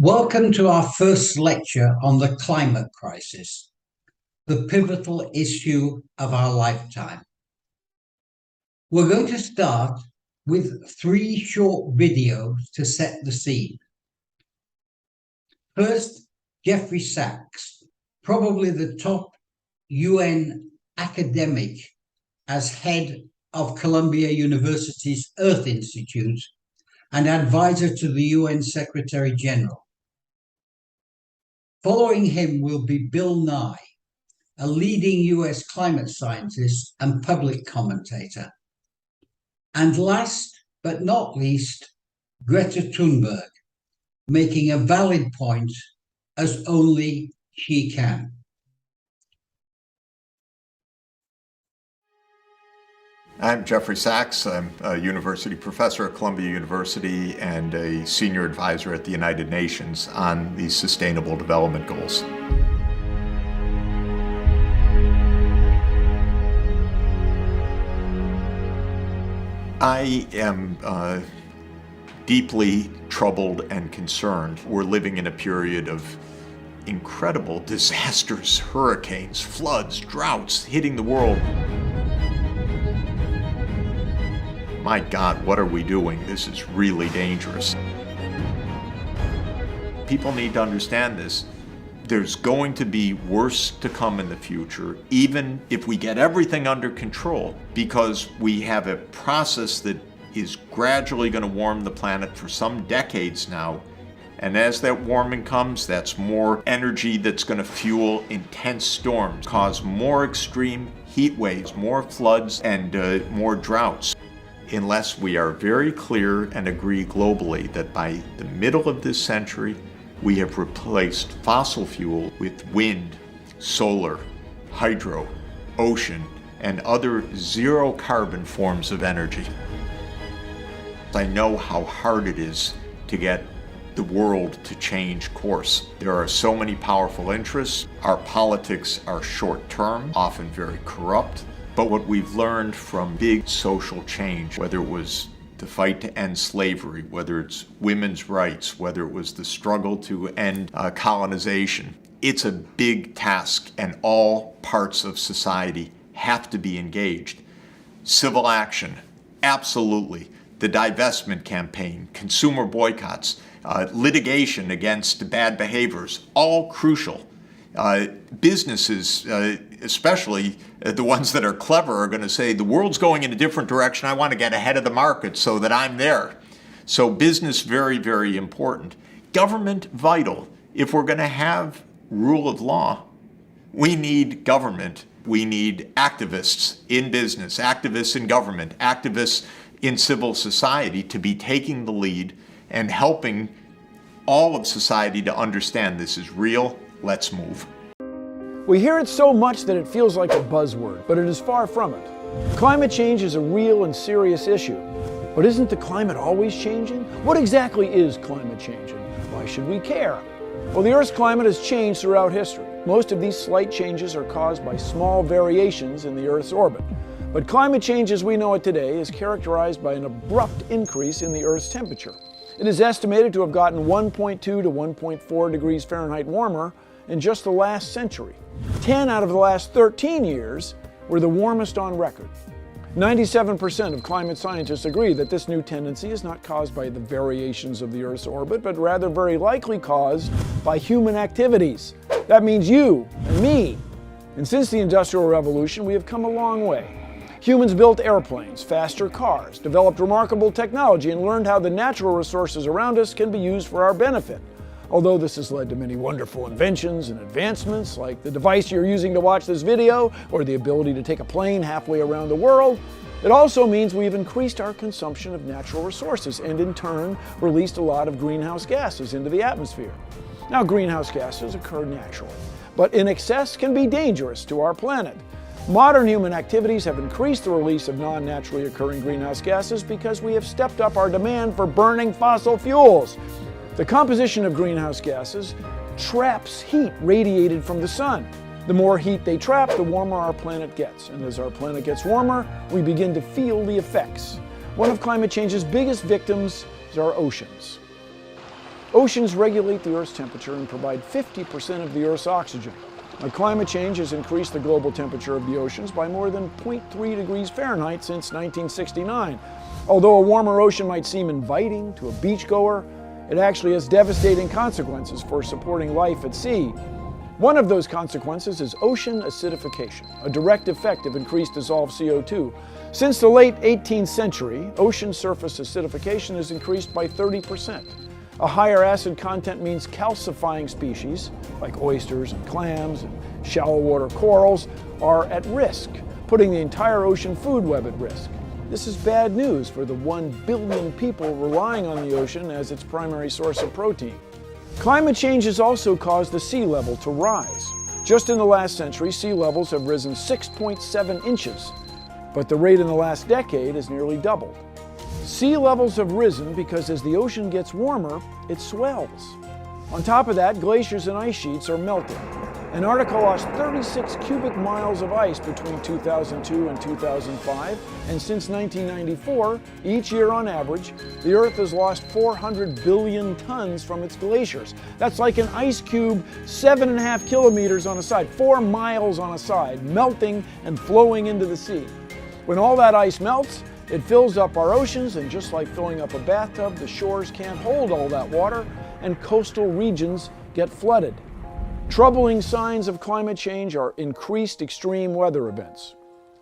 Welcome to our first lecture on the climate crisis, the pivotal issue of our lifetime. We're going to start with 3 short videos to set the scene. First, Jeffrey Sachs, probably the top UN academic as head of Columbia University's Earth Institute and advisor to the UN Secretary General. Following him will be Bill Nye, a leading US climate scientist and public commentator. And last but not least, Greta Thunberg, making a valid point as only she can. I'm Jeffrey Sachs. I'm a university professor at Columbia University and a senior advisor at the United Nations on the Sustainable Development Goals. I am deeply troubled and concerned. We're living in a period of incredible disasters, hurricanes, floods, droughts hitting the world. My God, what are we doing? This is really dangerous. People need to understand this. There's going to be worse to come in the future, even if we get everything under control, because we have a process that is gradually going to warm the planet for some decades now. And as that warming comes, that's more energy that's going to fuel intense storms, cause more extreme heat waves, more floods, and more droughts. Unless we are very clear and agree globally that by the middle of this century, we have replaced fossil fuel with wind, solar, hydro, ocean, and other zero carbon forms of energy. I know how hard it is to get the world to change course. There are so many powerful interests. Our politics are short-term, often very corrupt. But what we've learned from big social change, whether it was the fight to end slavery, whether it's women's rights, whether it was the struggle to end colonization, it's a big task and all parts of society have to be engaged. Civil action, absolutely. The divestment campaign, consumer boycotts, litigation against bad behaviors, all crucial. Businesses, especially the ones that are clever, are going to say, the world's going in a different direction. I want to get ahead of the market so that I'm there. So business, very, very important. Government, vital. If we're going to have rule of law, we need government. We need activists in business, activists in government, activists in civil society to be taking the lead and helping all of society to understand this is real. Let's move. We hear it so much that it feels like a buzzword, but it is far from it. Climate change is a real and serious issue. But isn't the climate always changing? What exactly is climate change and why should we care? Well, the Earth's climate has changed throughout history. Most of these slight changes are caused by small variations in the Earth's orbit. But climate change as we know it today is characterized by an abrupt increase in the Earth's temperature. It is estimated to have gotten 1.2 to 1.4 degrees Fahrenheit warmer in just the last century. 10 out of the last 13 years were the warmest on record. 97% of climate scientists agree that this new tendency is not caused by the variations of the Earth's orbit, but rather very likely caused by human activities. That means you and me. And since the Industrial Revolution, we have come a long way. Humans built airplanes, faster cars, developed remarkable technology, and learned how the natural resources around us can be used for our benefit. Although this has led to many wonderful inventions and advancements, like the device you're using to watch this video, or the ability to take a plane halfway around the world, it also means we've increased our consumption of natural resources and in turn released a lot of greenhouse gases into the atmosphere. Now, greenhouse gases occur naturally, but in excess can be dangerous to our planet. Modern human activities have increased the release of non-naturally occurring greenhouse gases because we have stepped up our demand for burning fossil fuels. The composition of greenhouse gases traps heat radiated from the sun. The more heat they trap, the warmer our planet gets. And as our planet gets warmer, we begin to feel the effects. One of climate change's biggest victims is our oceans. Oceans regulate the Earth's temperature and provide 50% of the Earth's oxygen. Now, climate change has increased the global temperature of the oceans by more than 0.3 degrees Fahrenheit since 1969. Although a warmer ocean might seem inviting to a beachgoer, it actually has devastating consequences for supporting life at sea. One of those consequences is ocean acidification, a direct effect of increased dissolved CO2. Since the late 18th century, ocean surface acidification has increased by 30%. A higher acid content means calcifying species, like oysters and clams and shallow water corals, are at risk, putting the entire ocean food web at risk. This is bad news for the 1 billion people relying on the ocean as its primary source of protein. Climate change has also caused the sea level to rise. Just in the last century, sea levels have risen 6.7 inches, but the rate in the last decade has nearly doubled. Sea levels have risen because as the ocean gets warmer, it swells. On top of that, glaciers and ice sheets are melting. Antarctica lost 36 cubic miles of ice between 2002 and 2005, and since 1994, each year on average, the Earth has lost 400 billion tons from its glaciers. That's like an ice cube 7.5 kilometers on a side, 4 miles on a side, melting and flowing into the sea. When all that ice melts, it fills up our oceans, and just like filling up a bathtub, the shores can't hold all that water, and coastal regions get flooded. Troubling signs of climate change are increased extreme weather events.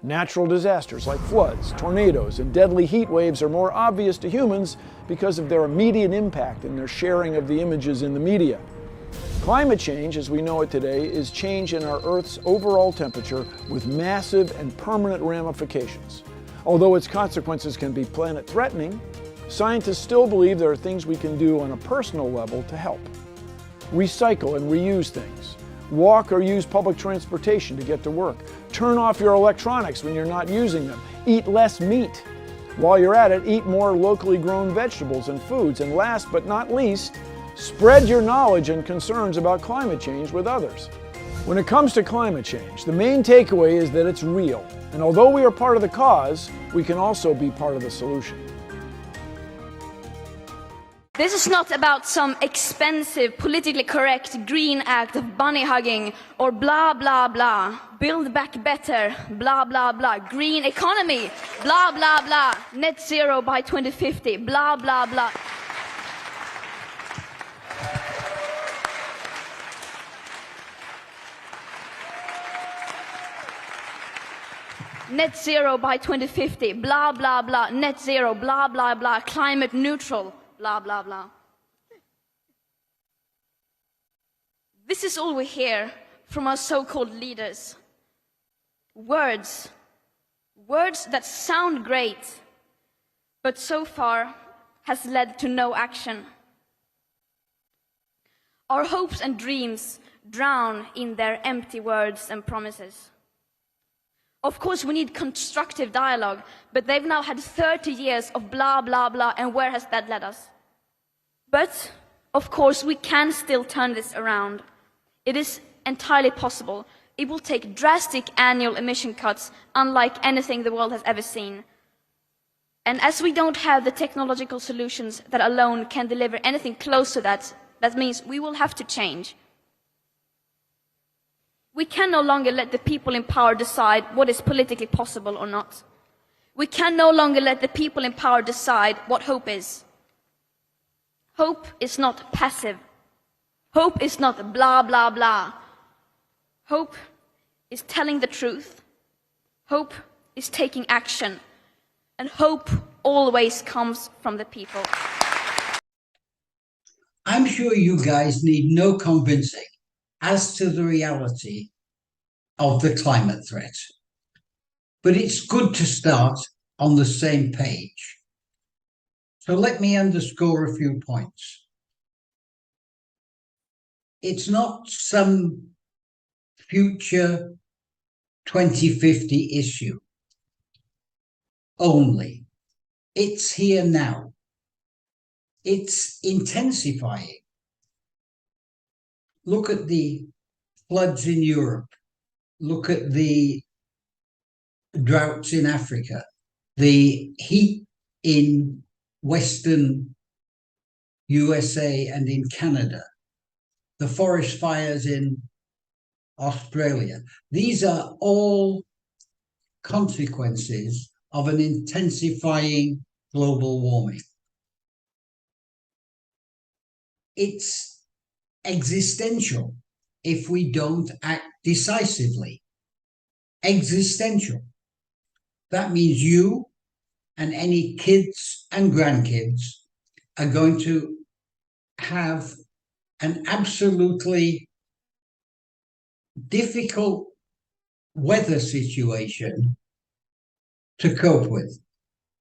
Natural disasters like floods, tornadoes, and deadly heat waves are more obvious to humans because of their immediate impact and their sharing of the images in the media. Climate change, as we know it today, is change in our Earth's overall temperature with massive and permanent ramifications. Although its consequences can be planet-threatening, scientists still believe there are things we can do on a personal level to help. Recycle and reuse things. Walk or use public transportation to get to work. Turn off your electronics when you're not using them. Eat less meat. While you're at it, eat more locally grown vegetables and foods. And last but not least, spread your knowledge and concerns about climate change with others. When it comes to climate change, the main takeaway is that it's real. And although we are part of the cause, we can also be part of the solution. This is not about some expensive, politically correct green act of bunny hugging or blah, blah, blah. Build back better, blah, blah, blah. Green economy, blah, blah, blah. Net zero by 2050, blah, blah, blah. Net zero by 2050, blah, blah, blah. Net zero, blah, blah, blah. Climate neutral. Blah, blah, blah. This is all we hear from our so-called leaders. Words. Words that sound great, but so far has led to no action. Our hopes and dreams drown in their empty words and promises. Of course, we need constructive dialogue, but they've now had 30 years of blah, blah, blah, and where has that led us? But, of course, we can still turn this around. It is entirely possible. It will take drastic annual emission cuts, unlike anything the world has ever seen. And as we don't have the technological solutions that alone can deliver anything close to that, that means we will have to change. We can no longer let the people in power decide what is politically possible or not. We can no longer let the people in power decide what hope is. Hope is not passive. Hope is not blah, blah, blah. Hope is telling the truth. Hope is taking action. And hope always comes from the people. I'm sure you guys need no convincing as to the reality of the climate threat. But it's good to start on the same page. So let me underscore a few points. It's not some future 2050 issue only. It's here now. It's intensifying. Look at the floods in Europe. Look at the droughts in Africa. The heat in Western USA and in Canada, the forest fires in Australia. These are all consequences of an intensifying global warming. It's existential if we don't act decisively. Existential. That means you and any kids and grandkids are going to have an absolutely difficult weather situation to cope with,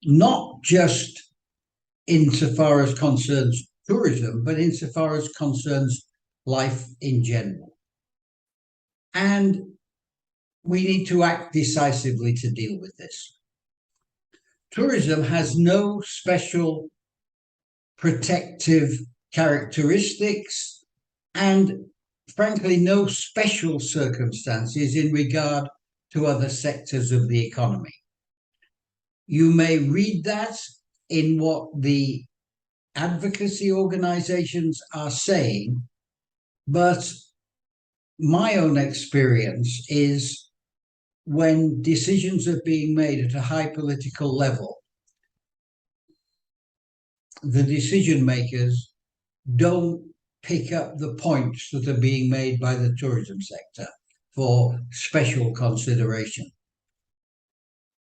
not just insofar as concerns tourism, but insofar as concerns life in general. And we need to act decisively to deal with this. Tourism has no special protective characteristics and, frankly, no special circumstances in regard to other sectors of the economy. You may read that in what the advocacy organizations are saying, but my own experience is when decisions are being made at a high political level, the decision makers don't pick up the points that are being made by the tourism sector for special consideration.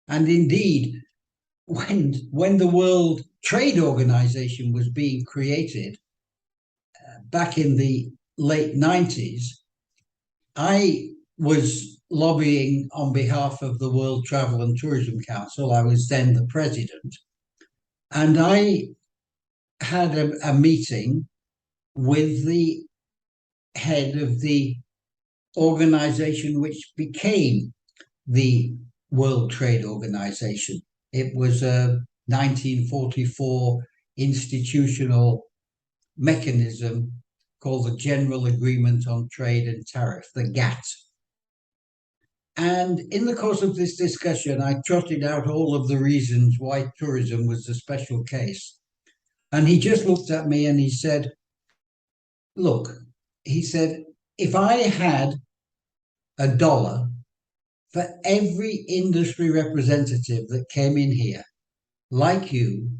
And indeed, when the World Trade Organization was being created back in the late 90s, I was lobbying on behalf of the World Travel and Tourism Council. I was then the president. And I had a meeting with the head of the organization which became the World Trade Organization. It was a 1944 institutional mechanism called the General Agreement on Trade and Tariff, the GATT. And in the course of this discussion, I trotted out all of the reasons why tourism was a special case. And he just looked at me and he said, look, he said, if I had $1 for every industry representative that came in here, like you,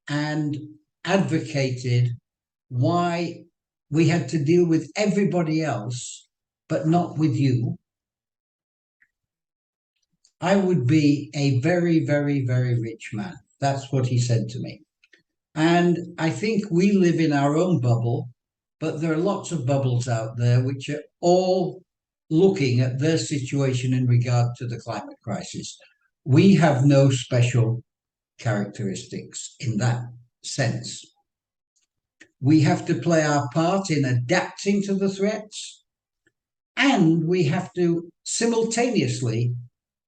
and advocated why we had to deal with everybody else, but not with you, I would be a very, very, very rich man. That's what he said to me. And I think we live in our own bubble, but there are lots of bubbles out there which are all looking at their situation in regard to the climate crisis. We have no special characteristics in that sense. We have to play our part in adapting to the threats, and we have to simultaneously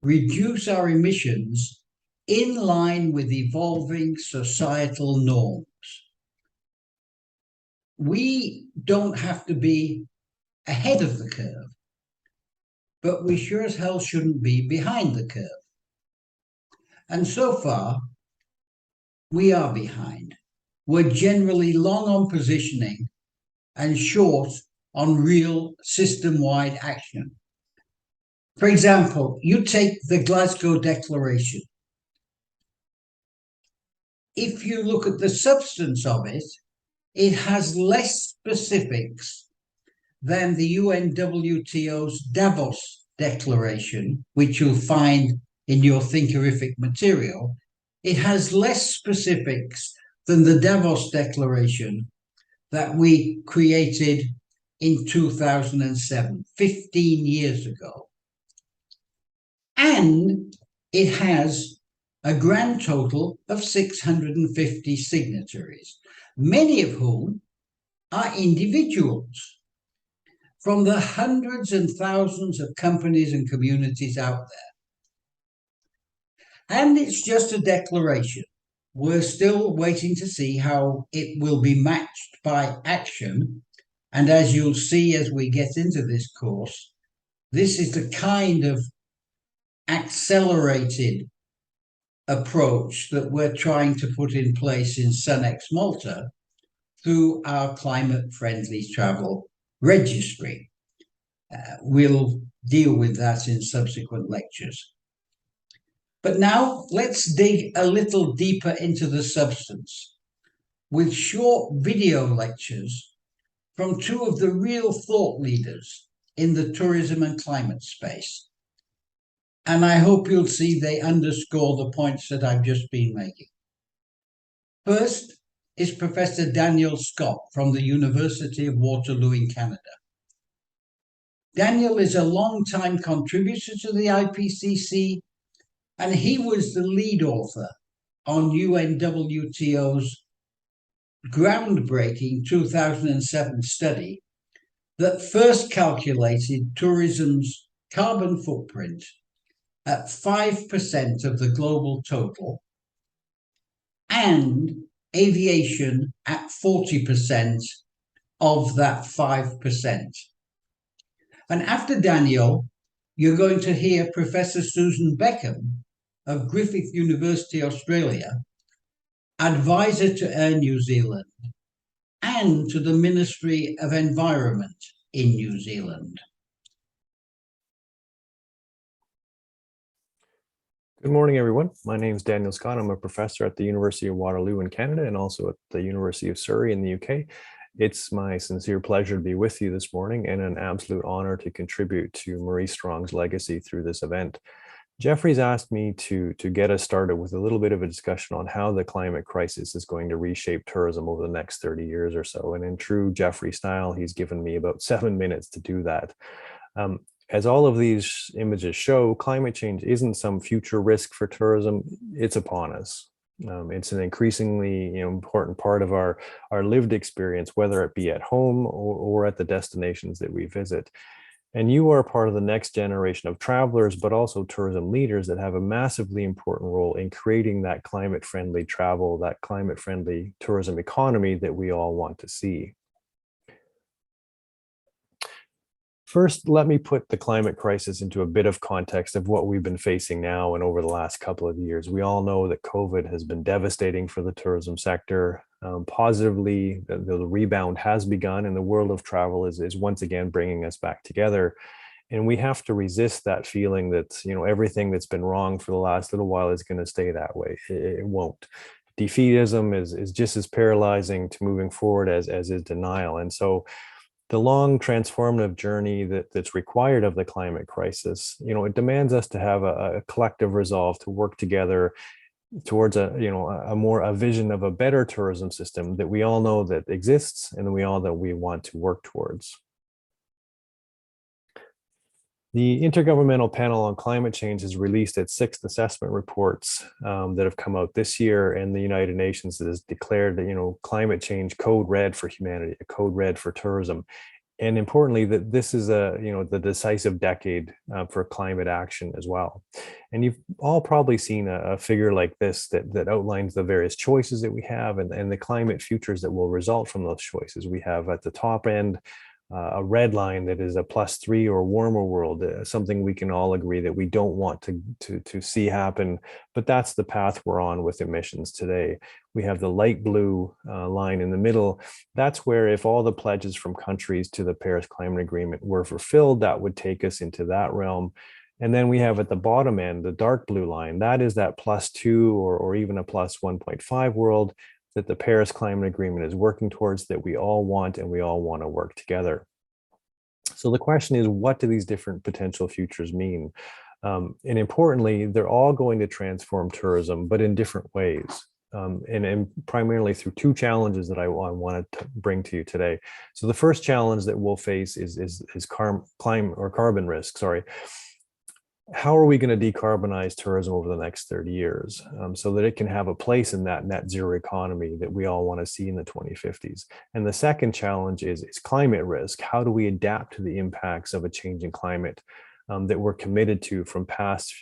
reduce our emissions in line with evolving societal norms. We don't have to be ahead of the curve, but we sure as hell shouldn't be behind the curve. And so far, we are behind. We're generally long on positioning and short on real system-wide action. For example, you take the Glasgow Declaration. If you look at the substance of it, it has less specifics than the UNWTO's Davos Declaration, which you'll find in your Thinkerific material. It has less specifics than the Davos Declaration that we created in 2007, 15 years ago. And it has a grand total of 650 signatories, many of whom are individuals from the hundreds and thousands of companies and communities out there. And it's just a declaration. We're still waiting to see how it will be matched by action. And as you'll see as we get into this course, this is the kind of accelerated approach that we're trying to put in place in SunX Malta through our climate-friendly travel registry. We'll deal with that in subsequent lectures. But now let's dig a little deeper into the substance with short video lectures from two of the real thought leaders in the tourism and climate space. And I hope you'll see they underscore the points that I've just been making. First is Professor Daniel Scott from the University of Waterloo in Canada. Daniel is a long-time contributor to the IPCC, and he was the lead author on UNWTO's groundbreaking 2007 study that first calculated tourism's carbon footprint at 5% of the global total and aviation at 40% of that 5%. And after Daniel, you're going to hear Professor Susan Beckham of Griffith University, Australia, advisor to Air New Zealand and to the Ministry of Environment in New Zealand. Good morning, everyone. My name is Daniel Scott. I'm a professor at the University of Waterloo in Canada and also at the University of Surrey in the UK. It's my sincere pleasure to be with you this morning and an absolute honor to contribute to Maurice Strong's legacy through this event. Jeffrey's asked me to get us started with a little bit of a discussion on how the climate crisis is going to reshape tourism over the next 30 years or so. And in true Jeffrey style, he's given me about 7 minutes to do that. As all of these images show, climate change isn't some future risk for tourism, it's upon us. It's an increasingly important part of our lived experience, whether it be at home or at the destinations that we visit. And you are part of the next generation of travelers, but also tourism leaders that have a massively important role in creating that climate-friendly travel, that climate-friendly tourism economy that we all want to see. First, let me put the climate crisis into a bit of context of what we've been facing now and over the last couple of years. We all know that COVID has been devastating for the tourism sector. Positively, the rebound has begun and the world of travel is once again bringing us back together. And we have to resist that feeling that, everything that's been wrong for the last little while is going to stay that way. It won't. Defeatism is just as paralyzing to moving forward as is denial. And so the long transformative journey that's required of the climate crisis, it demands us to have a collective resolve to work together towards a vision of a better tourism system that we all know that exists and we want to work towards. The Intergovernmental Panel on Climate Change has released its 6th assessment reports that have come out this year, and the United Nations has declared, climate change code red for humanity, a code red for tourism. And importantly, that this is the decisive decade for climate action as well. And you've all probably seen a figure like this that outlines the various choices that we have and the climate futures that will result from those choices. We have at the top end a red line that is a +3 or warmer world, something we can all agree that we don't want to see happen, but that's the path we're on with emissions today. We have the light blue line in the middle. That's where if all the pledges from countries to the Paris Climate Agreement were fulfilled, that would take us into that realm. And then we have at the bottom end, the dark blue line, that is that +2 or even a +1.5 world that the Paris Climate Agreement is working towards, that we all want and we all want to work together. So the question is, what do these different potential futures mean? And importantly, they're all going to transform tourism, but in different ways. And primarily through 2 challenges that I wanted to bring to you today. So the first challenge that we'll face is carbon risk, How are we going to decarbonize tourism over the next 30 years so that it can have a place in that net zero economy that we all want to see in the 2050s? And the second challenge is climate risk. How do we adapt to the impacts of a changing climate that we're committed to from past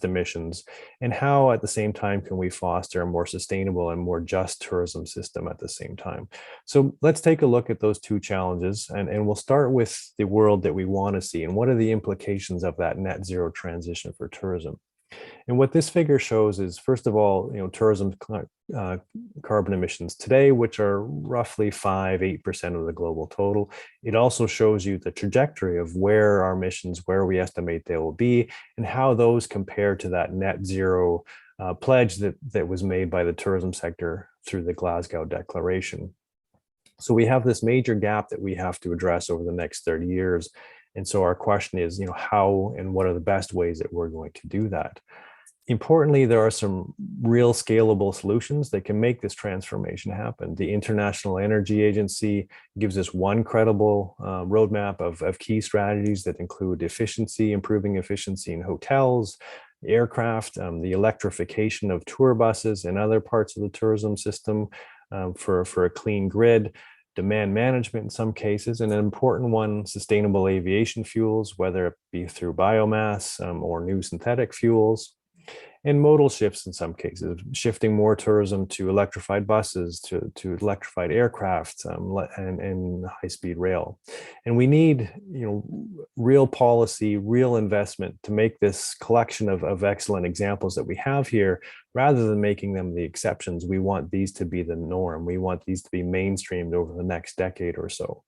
emissions? And how at the same time can we foster a more sustainable and more just tourism system at the same time? So let's take a look at those 2 challenges, and we'll start with the world that we want to see and what are the implications of that net zero transition for tourism. And what this figure shows is, first of all, tourism carbon emissions today, which are roughly 5-8% of the global total. It also shows you the trajectory of where our emissions, where we estimate they will be, and how those compare to that net zero pledge that was made by the tourism sector through the Glasgow Declaration. So we have this major gap that we have to address over the next 30 years. And so our question is, how and what are the best ways that we're going to do that? Importantly, there are some real scalable solutions that can make this transformation happen. The International Energy Agency gives us one credible roadmap of key strategies that include improving efficiency in hotels, aircraft, the electrification of tour buses and other parts of the tourism system for a clean grid, demand management in some cases, and an important one, sustainable aviation fuels, whether it be through biomass or new synthetic fuels. And modal shifts in some cases, shifting more tourism to electrified buses, to electrified aircraft, and high-speed rail. And we need, real policy, real investment to make this collection of excellent examples that we have here, rather than making them the exceptions. We want these to be the norm. We want these to be mainstreamed over the next decade or so.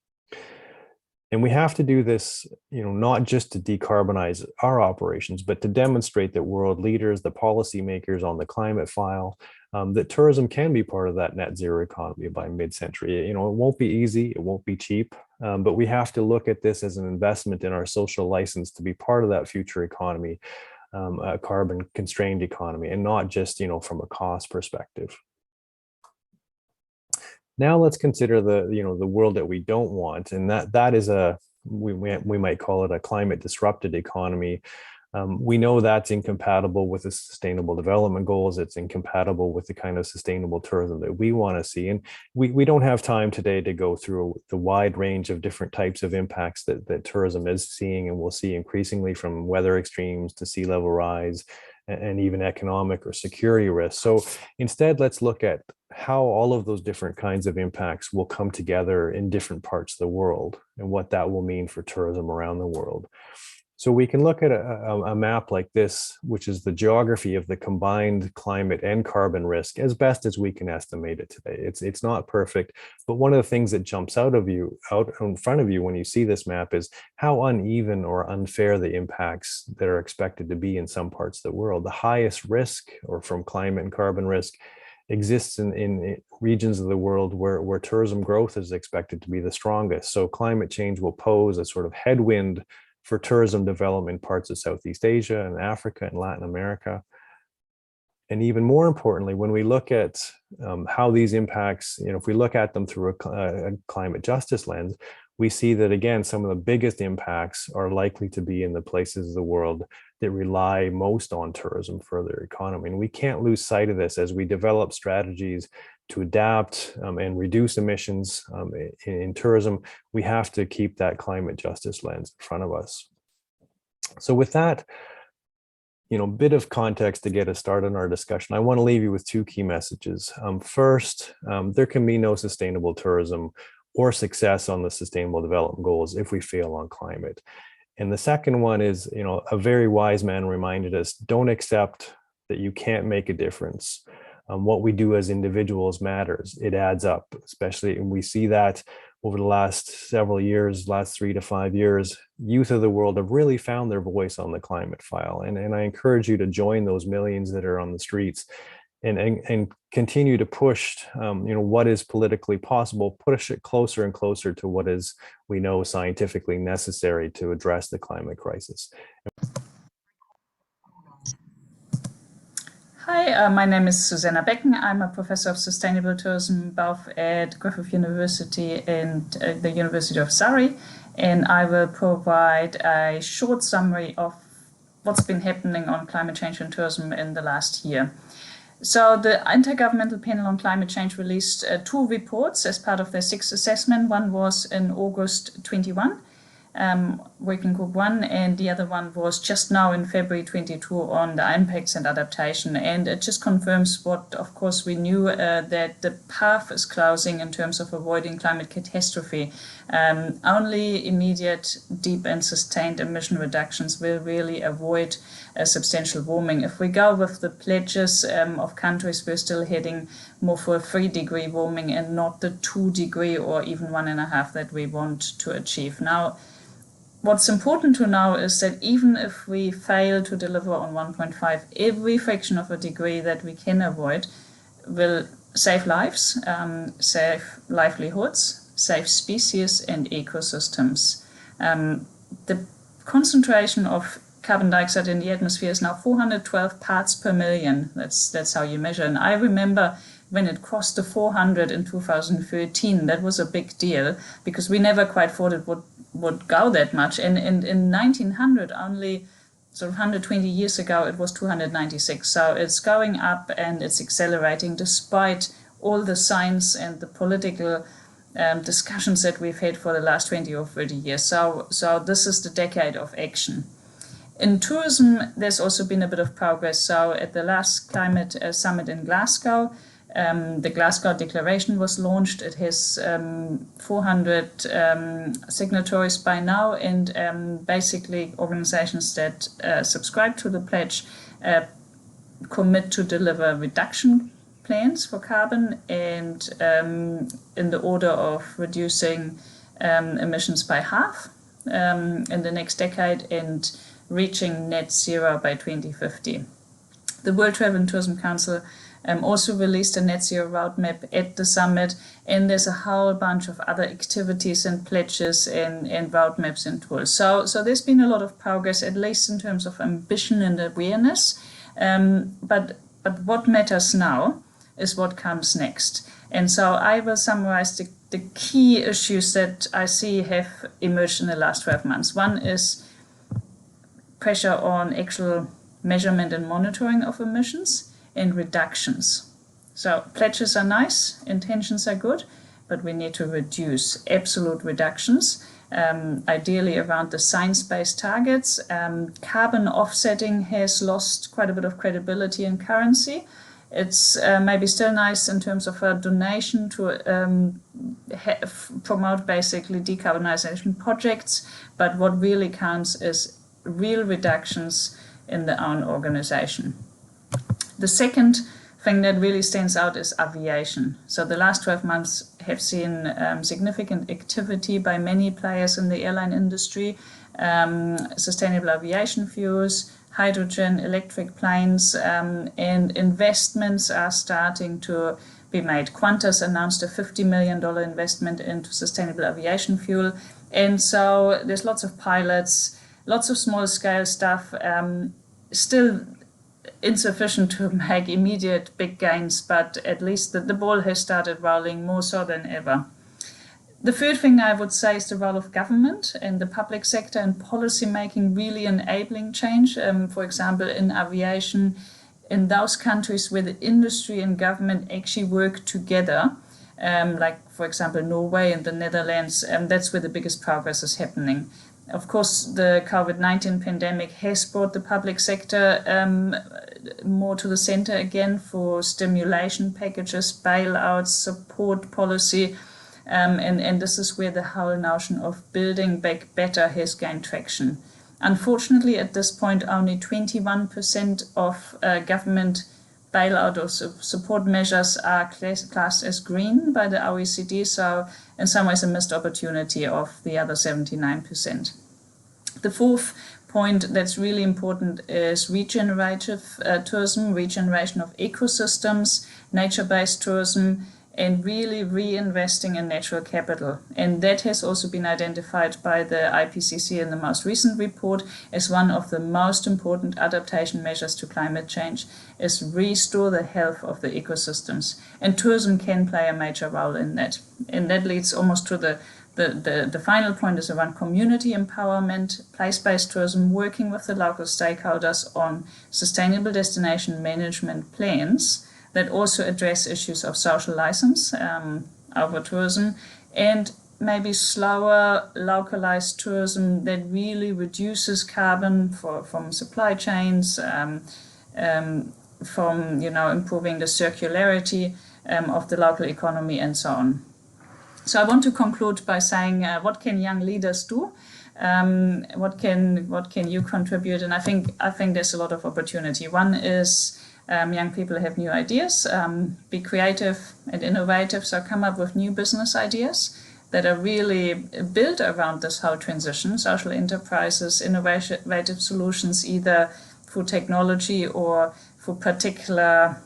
And we have to do this, not just to decarbonize our operations, but to demonstrate that world leaders, the policymakers on the climate file, that tourism can be part of that net zero economy by mid-century. It won't be easy, it won't be cheap, but we have to look at this as an investment in our social license to be part of that future economy, a carbon-constrained economy, and not just, from a cost perspective. Now let's consider the world that we don't want, and that is we might call it a climate disrupted economy. We know that's incompatible with the Sustainable Development Goals. It's incompatible with the kind of sustainable tourism that we want to see. And we don't have time today to go through the wide range of different types of impacts that tourism is seeing and will see increasingly, from weather extremes to sea level rise and even economic or security risks. So instead, let's look at how all of those different kinds of impacts will come together in different parts of the world and what that will mean for tourism around the world. So we can look at a map like this, which is the geography of the combined climate and carbon risk as best as we can estimate it today. It's not perfect, but one of the things that jumps out in front of you when you see this map is how uneven or unfair the impacts that are expected to be in some parts of the world. The highest risk, or from climate and carbon risk, exists in regions of the world where tourism growth is expected to be the strongest. So climate change will pose a sort of headwind for tourism development in parts of Southeast Asia and Africa and Latin America. And even more importantly, when we look at how these impacts, if we look at them through a climate justice lens, we see that, again, some of the biggest impacts are likely to be in the places of the world that rely most on tourism for their economy. And we can't lose sight of this as we develop strategies to adapt and reduce emissions in tourism. We have to keep that climate justice lens in front of us. So with that, bit of context to get us started in our discussion, I want to leave you with two key messages. First, there can be no sustainable tourism or success on the Sustainable Development Goals if we fail on climate. And the second one is, a very wise man reminded us, don't accept that you can't make a difference. What we do as individuals matters. It adds up, especially, and we see that over the last several years, last 3 to 5 years, youth of the world have really found their voice on the climate file. And I encourage you to join those millions that are on the streets and continue to push, what is politically possible, push it closer and closer to what is, we know, scientifically necessary to address the climate crisis. Hi, my name is Susanna Becken. I'm a professor of sustainable tourism both at Griffith University and the University of Surrey, and I will provide a short summary of what's been happening on climate change and tourism in the last year. So the Intergovernmental Panel on Climate Change released 2 reports as part of their 6th assessment. One was in August 21, Working Group 1, and the other one was just now in February 22 on the impacts and adaptation. And it just confirms what, of course, we knew, that the path is closing in terms of avoiding climate catastrophe. Only immediate, deep and sustained emission reductions will really avoid substantial warming. If we go with the pledges of countries, we're still heading more for a 3-degree warming and not the 2-degree or even 1.5 that we want to achieve. Now, what's important to know is that even if we fail to deliver on 1.5, every fraction of a degree that we can avoid will save lives, save livelihoods, save species and ecosystems. The concentration of carbon dioxide in the atmosphere is now 412 parts per million. That's how you measure. And I remember when it crossed the 400 in 2013, that was a big deal because we never quite thought it would go that much. And in 1900, only sort of 120 years ago, it was 296. So it's going up and it's accelerating despite all the science and the political discussions that we've had for the last 20 or 30 years. So this is the decade of action. In tourism, there's also been a bit of progress. So at the last climate summit in Glasgow, the Glasgow Declaration was launched. It has 400 signatories by now, and basically organizations that subscribe to the pledge commit to deliver reduction plans for carbon and in the order of reducing emissions by half in the next decade and reaching net zero by 2050. The World Travel and Tourism Council also released a net zero roadmap at the summit, and there's a whole bunch of other activities and pledges and roadmaps and tools. So there's been a lot of progress, at least in terms of ambition and awareness. But what matters now is what comes next. And so I will summarize the key issues that I see have emerged in the last 12 months. One is pressure on actual measurement and monitoring of emissions and reductions. So pledges are nice, intentions are good, but we need to reduce absolute reductions, ideally around the science-based targets. Carbon offsetting has lost quite a bit of credibility and currency. It's maybe still nice in terms of a donation to promote basically decarbonization projects, but what really counts is real reductions in their own organization. The second thing that really stands out is aviation. So the last 12 months have seen significant activity by many players in the airline industry, sustainable aviation fuels, hydrogen, electric planes, and investments are starting to be made. Qantas announced a $50 million investment into sustainable aviation fuel. And so there's lots of pilots, lots of small scale stuff, still insufficient to make immediate big gains, but at least the ball has started rolling more so than ever. The third thing I would say is the role of government and the public sector and policy making really enabling change. For example, in aviation, in those countries where the industry and government actually work together, like for example Norway and the Netherlands, that's where the biggest progress is happening. Of course, the COVID-19 pandemic has brought the public sector more to the center again for stimulation packages, bailouts, support policy, and this is where the whole notion of building back better has gained traction. Unfortunately, at this point, only 21% of government bailout or support measures are classed as green by the OECD, so in some ways a missed opportunity of the other 79%. The fourth point that's really important is regenerative tourism, regeneration of ecosystems, nature-based tourism, and really reinvesting in natural capital. And that has also been identified by the IPCC in the most recent report as one of the most important adaptation measures to climate change, is restore the health of the ecosystems. And tourism can play a major role in that. And that leads almost to the final point is around community empowerment, place-based tourism, working with the local stakeholders on sustainable destination management plans that also address issues of social license over tourism, and maybe slower localized tourism that really reduces carbon from supply chains, from improving the circularity of the local economy and so on. So I want to conclude by saying, what can young leaders do? What can you contribute? And I think there's a lot of opportunity. One is young people have new ideas, be creative and innovative, so come up with new business ideas that are really built around this whole transition, social enterprises, innovative solutions, either through technology or through particular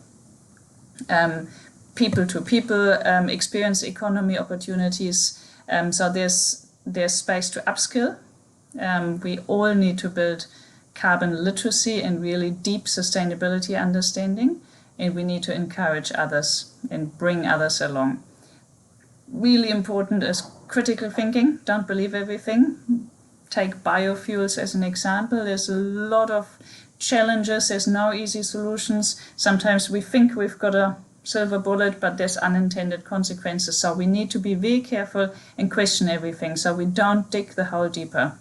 people-to-people experience economy opportunities. So there's space to upskill. We all need to build carbon literacy and really deep sustainability understanding, and we need to encourage others and bring others along. Really important is critical thinking. Don't believe everything. Take biofuels as an example. There's a lot of challenges. There's no easy solutions. Sometimes we think we've got a silver bullet, but there's unintended consequences. So we need to be very careful and question everything so we don't dig the hole deeper.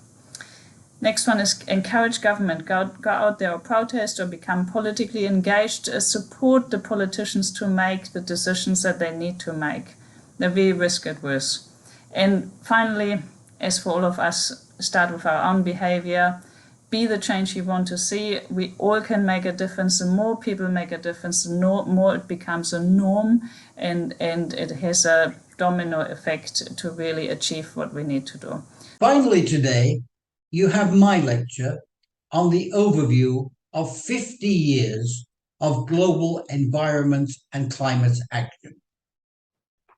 Next one is encourage government. Go out there or protest or become politically engaged. Support the politicians to make the decisions that they need to make. They're very risk adverse. And finally, as for all of us, start with our own behavior. Be the change you want to see. We all can make a difference. The more people make a difference, the more it becomes a norm, and it has a domino effect to really achieve what we need to do. Finally today, you have my lecture on the overview of 50 years of global environment and climate action.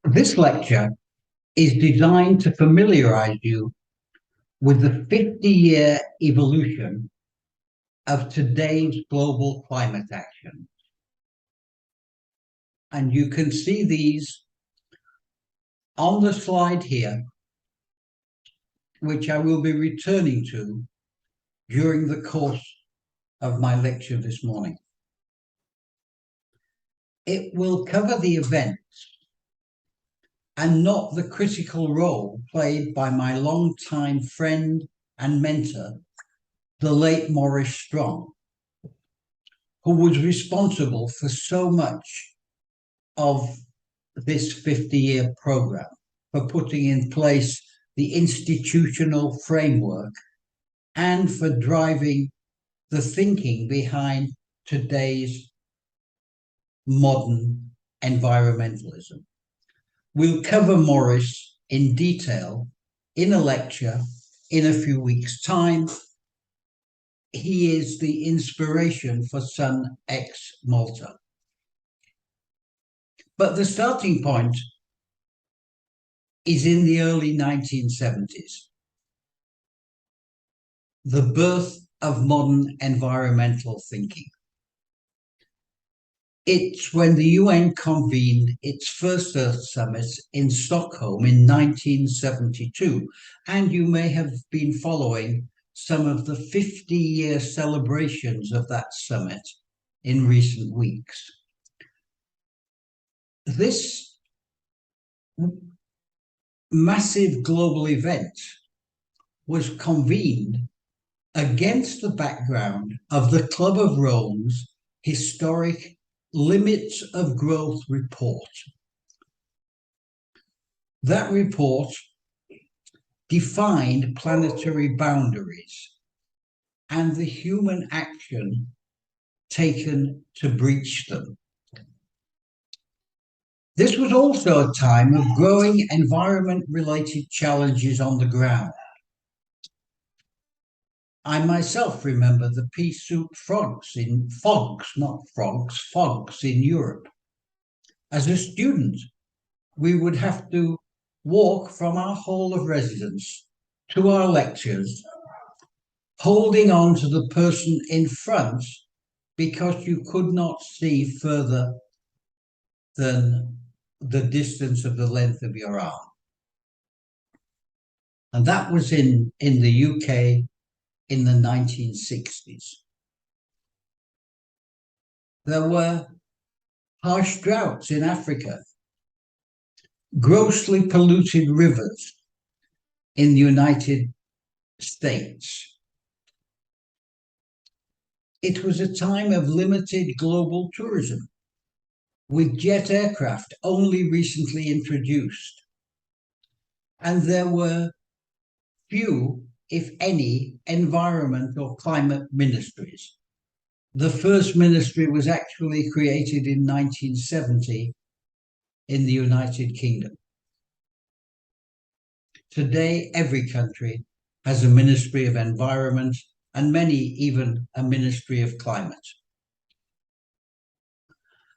This lecture is designed to familiarize you with the 50-year evolution of today's global climate action. And you can see these on the slide here, which I will be returning to during the course of my lecture this morning. It will cover the events and not the critical role played by my longtime friend and mentor, the late Maurice Strong, who was responsible for so much of this 50-year program, for putting in place the institutional framework and for driving the thinking behind today's modern environmentalism. We'll cover Maurice in detail in a lecture in a few weeks' time. He is the inspiration for Sun X Malta. But the starting point is in the early 1970s, the birth of modern environmental thinking. It's when the UN convened its first Earth Summit in Stockholm in 1972, and you may have been following some of the 50-year celebrations of that summit in recent weeks. This massive global event was convened against the background of the Club of Rome's historic Limits of Growth report. That report defined planetary boundaries and the human action taken to breach them. This was also a time of growing environment-related challenges on the ground. I myself remember the pea soup fogs in Europe. As a student, we would have to walk from our hall of residence to our lectures, holding on to the person in front because you could not see further than the distance of the length of your arm. And that was in the UK in the 1960s. There were harsh droughts in Africa, grossly polluted rivers in the United States. It was a time of limited global tourism, with jet aircraft only recently introduced. and there were few, if any, environment or climate ministries. The first ministry was actually created in 1970 in the United Kingdom. Today, every country has a Ministry of Environment, and many even a Ministry of Climate.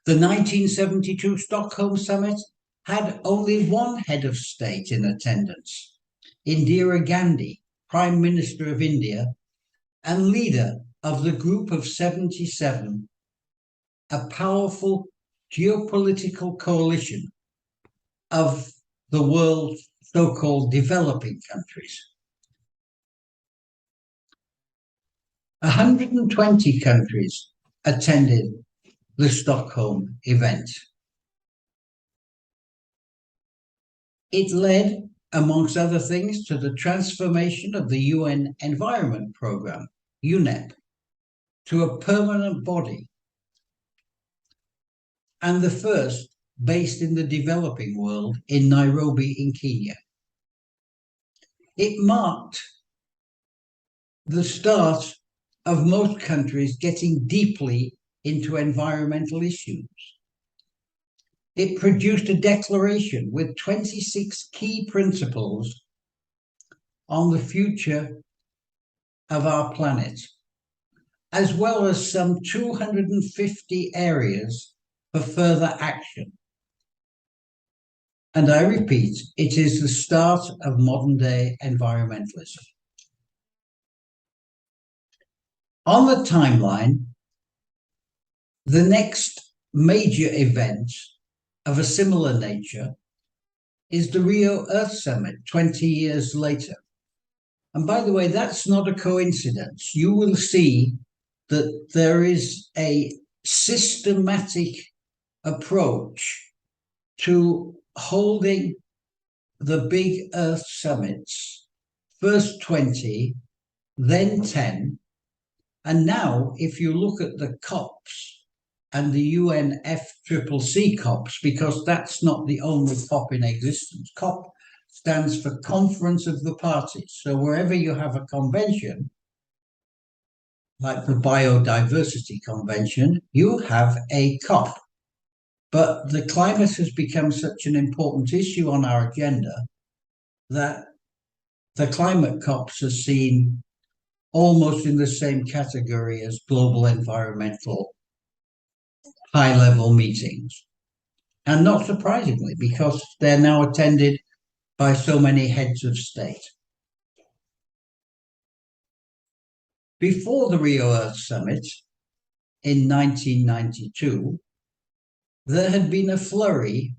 The 1972 Stockholm Summit had only one head of state in attendance, Indira Gandhi, Prime Minister of India and leader of the Group of 77, a powerful geopolitical coalition of the world's so-called developing countries. 120 countries attended the Stockholm event. It led, amongst other things, to the transformation of the UN Environment Programme, UNEP, to a permanent body, and the first based in the developing world in Nairobi in Kenya. It marked the start of most countries getting deeply into environmental issues. It produced a declaration with 26 key principles on the future of our planet, as well as some 250 areas for further action. And I repeat, it is the start of modern-day environmentalism. On the timeline, the next major event of a similar nature is the Rio Earth Summit 20 years later. And by the way, that's not a coincidence. You will see that there is a systematic approach to holding the big Earth summits, first 20, then 10, and now if you look at the COPs and the UNFCCC COPs, because that's not the only COP in existence. COP stands for Conference of the Parties. So wherever you have a convention, like the Biodiversity Convention, you have a COP. But the climate has become such an important issue on our agenda that the climate COPs are seen almost in the same category as global environmental high-level meetings. And not surprisingly, because they're now attended by so many heads of state. Before the Rio Earth Summit in 1992, there had been a flurry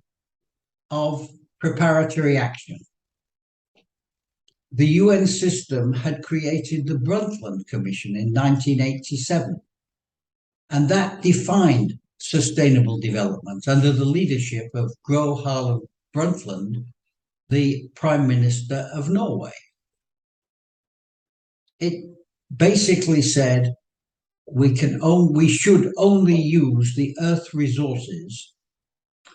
of preparatory action. The UN system had created the Brundtland Commission in 1987, and that defined sustainable development under the leadership of Gro Harlem Brundtland, the Prime Minister of Norway. It basically said we should only use the Earth resources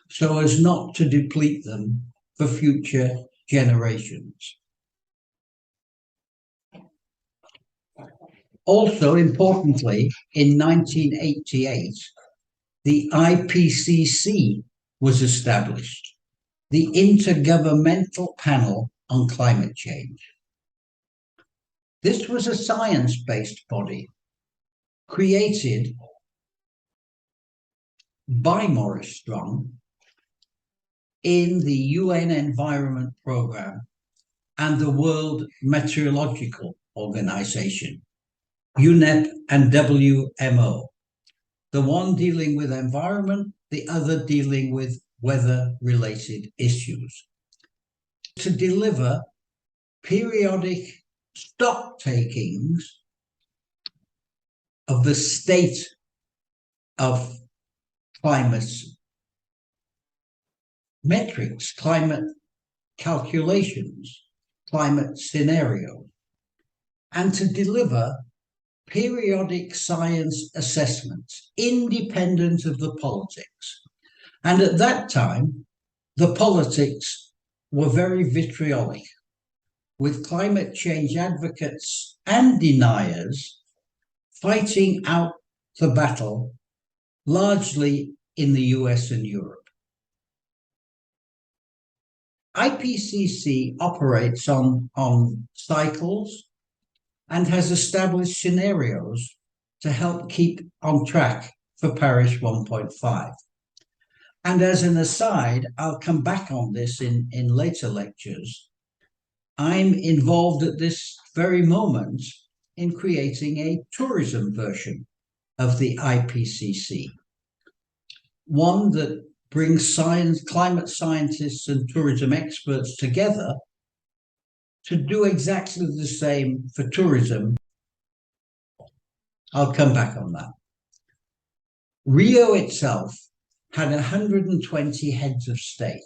so as not to deplete them for future generations. Also, importantly, in 1988, the IPCC was established, the Intergovernmental Panel on Climate Change. This was a science-based body created by Maurice Strong in the UN Environment Programme and the World Meteorological Organization, UNEP and WMO. The one dealing with environment, the other dealing with weather-related issues, to deliver periodic stock takings of the state of climate metrics, climate calculations, climate scenarios, and to deliver periodic science assessments independent of the politics. And at that time, the politics were very vitriolic, with climate change advocates and deniers fighting out the battle largely in the US and Europe. IPCC operates on cycles and has established scenarios to help keep on track for Paris 1.5. And as an aside, I'll come back on this in later lectures. I'm involved at this very moment in creating a tourism version of the IPCC, one that brings climate scientists and tourism experts together to do exactly the same for tourism. I'll come back on that. Rio itself had 120 heads of state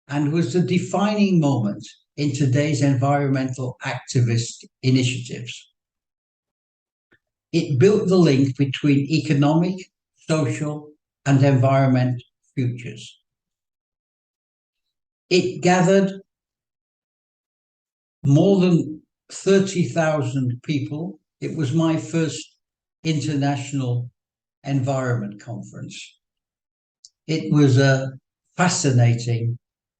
and was the defining moment in today's environmental activist initiatives. It built the link between economic, social, and environment futures. It gathered more than 30,000 people. It was my first international environment conference. It was a fascinating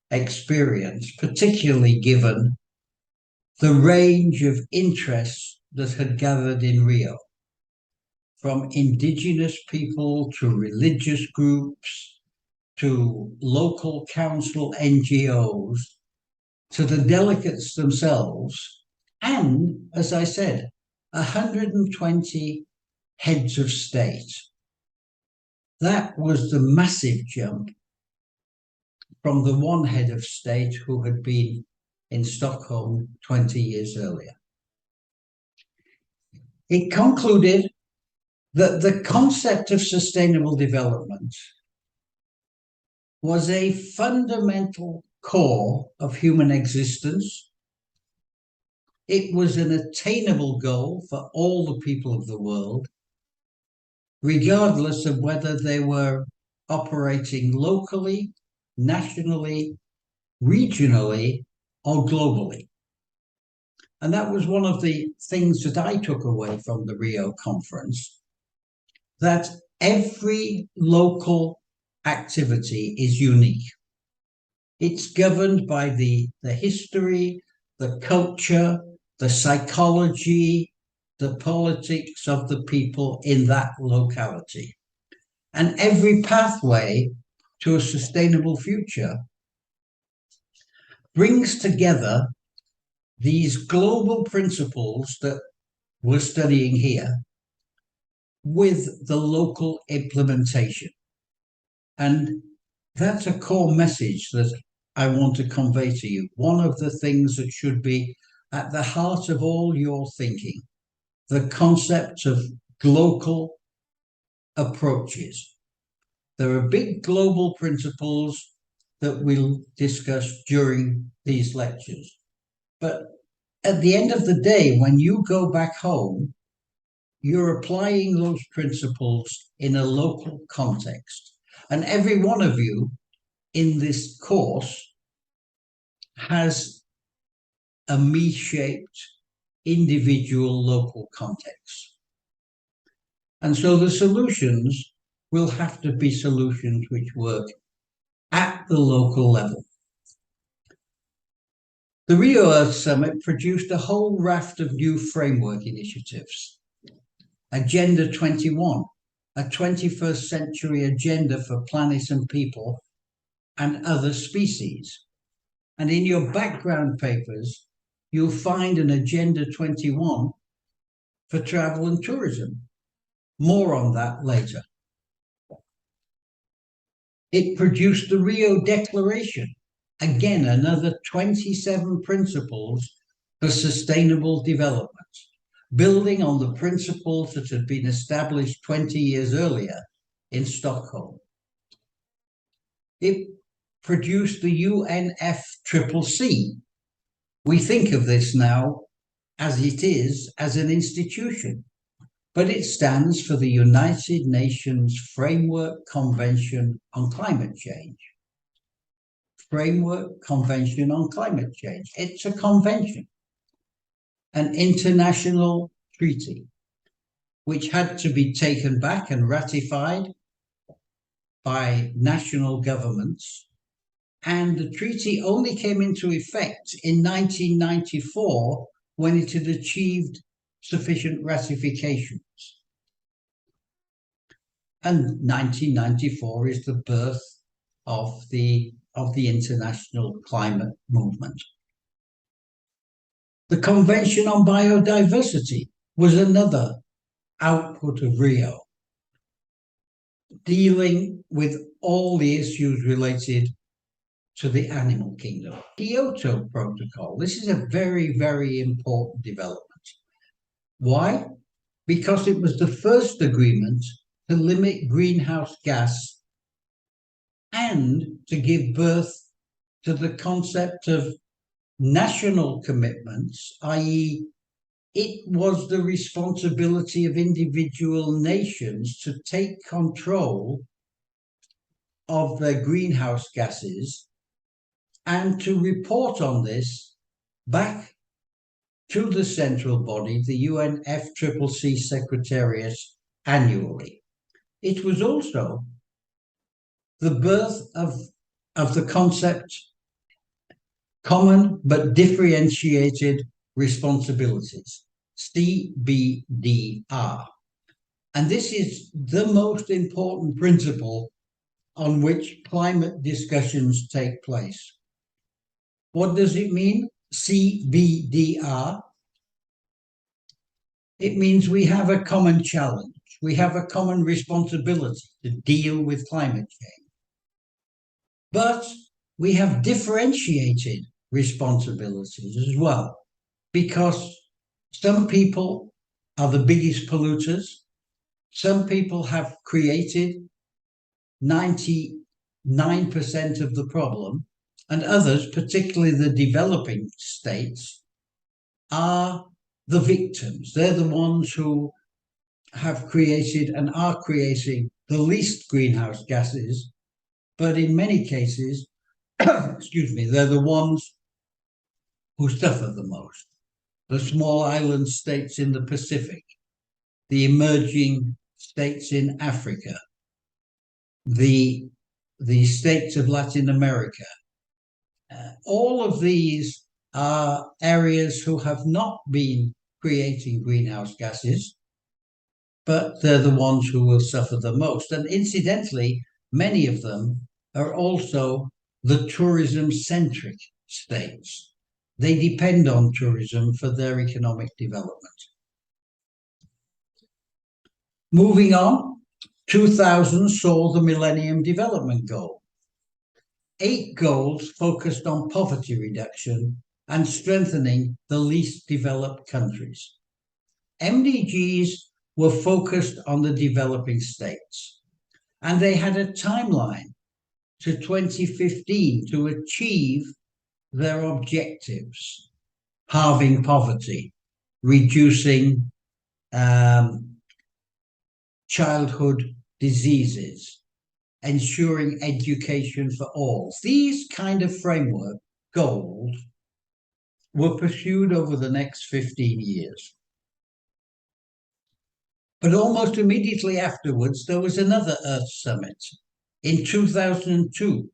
experience, particularly given the range of interests that had gathered in Rio, from indigenous people to religious groups, to local council NGOs, to the delegates themselves, and, as I said, 120 heads of state. That was the massive jump from the one head of state who had been in Stockholm 20 years earlier. It concluded that the concept of sustainable development was a fundamental core of human existence. It was an attainable goal for all the people of the world, regardless of whether they were operating locally, nationally, regionally, or globally. And that was one of the things that I took away from the Rio conference, that every local activity is unique. It's governed by the history, the culture, the psychology, the politics of the people in that locality. And every pathway to a sustainable future brings together these global principles that we're studying here with the local implementation. And that's a core message that I want to convey to you. One of the things that should be at the heart of all your thinking, the concept of local approaches. There are big global principles that we'll discuss during these lectures. But at the end of the day, when you go back home, you're applying those principles in a local context. And every one of you in this course has a me-shaped individual local context. And so the solutions will have to be solutions which work at the local level. The Rio Earth Summit produced a whole raft of new framework initiatives. Agenda 21, a 21st century agenda for planet and people and other species. And in your background papers, you'll find an Agenda 21 for travel and tourism. More on that later. It produced the Rio Declaration, again, another 27 principles for sustainable development, building on the principles that had been established 20 years earlier in Stockholm. It produced the UNFCCC. We think of this now as it is as an institution, but it stands for the United Nations Framework Convention on Climate Change. Framework Convention on Climate Change. It's a convention, an international treaty, which had to be taken back and ratified by national governments. And the treaty only came into effect in 1994 when it had achieved sufficient ratifications. And 1994 is the birth of the international climate movement. The Convention on Biodiversity was another output of Rio, dealing with all the issues related to the animal kingdom. Kyoto Protocol. This is a very, very important development. Why? Because it was the first agreement to limit greenhouse gas and to give birth to the concept of national commitments, i.e., it was the responsibility of individual nations to take control of their greenhouse gases and to report on this back to the central body, the UNFCCC Secretariat, annually. It was also the birth of the concept Common but Differentiated Responsibilities, CBDR. And this is the most important principle on which climate discussions take place. What does it mean, CBDR? It means we have a common challenge. We have a common responsibility to deal with climate change. But we have differentiated responsibilities as well, because some people are the biggest polluters. Some people have created 99% of the problem, and others, particularly the developing states, are the victims. They're the ones who have created and are creating the least greenhouse gases, but in many cases, excuse me, they're the ones who suffer the most. The small island states in the Pacific, the emerging states in Africa, the states of Latin America. All of these are areas who have not been creating greenhouse gases, but they're the ones who will suffer the most. And incidentally, many of them are also the tourism-centric states. They depend on tourism for their economic development. Moving on, 2000 saw the Millennium Development Goal. 8 goals focused on poverty reduction and strengthening the least developed countries. MDGs were focused on the developing states, and they had a timeline to 2015 to achieve their objectives: halving poverty, reducing childhood diseases, ensuring education for all. These kind of framework goals were pursued over the next 15 years. But almost immediately afterwards, there was another Earth Summit in 2002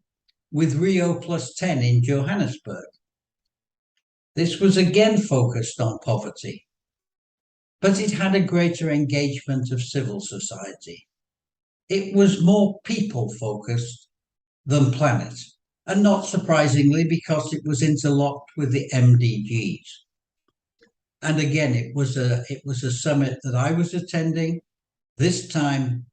with Rio +10 in Johannesburg. This was again focused on poverty, but it had a greater engagement of civil society. It was more people-focused than planet, and not surprisingly, because it was interlocked with the MDGs. And again, it was a summit that I was attending, this time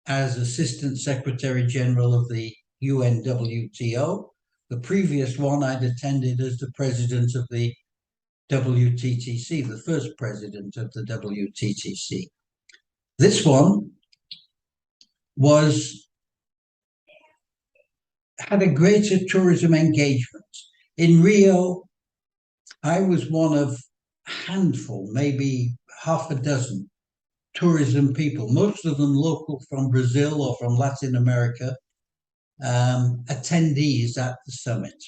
as Assistant Secretary General of the UNWTO. The previous one I'd attended as the president of the WTTC, the first president of the WTTC. This one had a greater tourism engagement. In Rio, I was one of a handful, maybe half a dozen tourism people, most of them local from Brazil or from Latin America, attendees at the summit.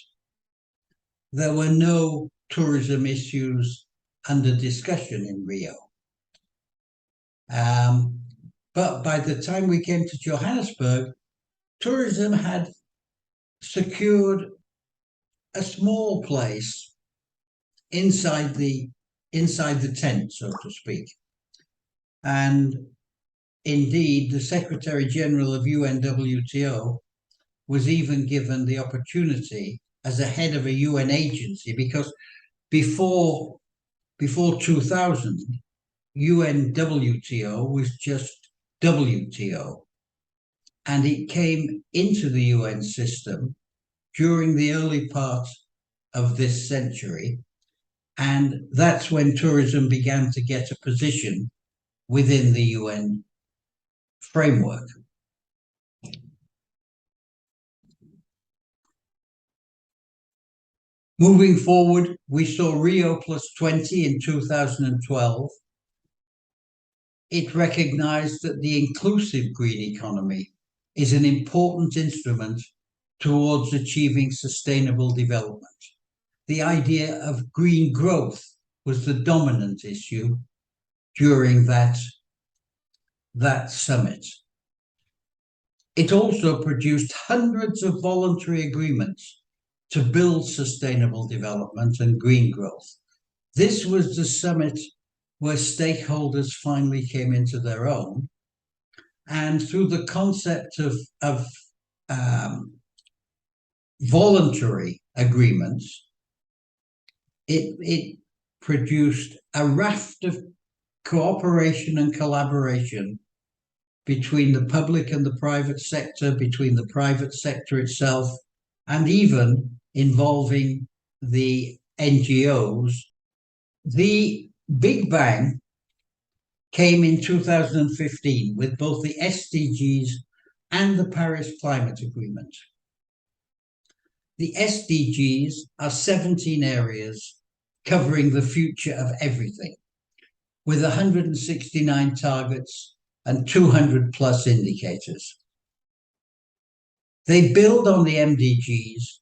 There were no tourism issues under discussion in Rio. But by the time we came to Johannesburg, tourism had secured a small place inside the tent, so to speak. And indeed, the Secretary General of UNWTO was even given the opportunity as a head of a UN agency, because before 2000, UNWTO was just WTO. And it came into the UN system during the early part of this century. And that's when tourism began to get a position within the UN framework. Moving forward, we saw Rio +20 in 2012. It recognized that the inclusive green economy is an important instrument towards achieving sustainable development. The idea of green growth was the dominant issue during that summit. It also produced hundreds of voluntary agreements to build sustainable development and green growth. This was the summit where stakeholders finally came into their own. And through the concept of voluntary agreements, it produced a raft of cooperation and collaboration between the public and the private sector, between the private sector itself, and even involving the NGOs. The Big Bang came in 2015 with both the SDGs and the Paris Climate Agreement. The SDGs are 17 areas covering the future of everything, with 169 targets and 200 plus indicators. They build on the MDGs,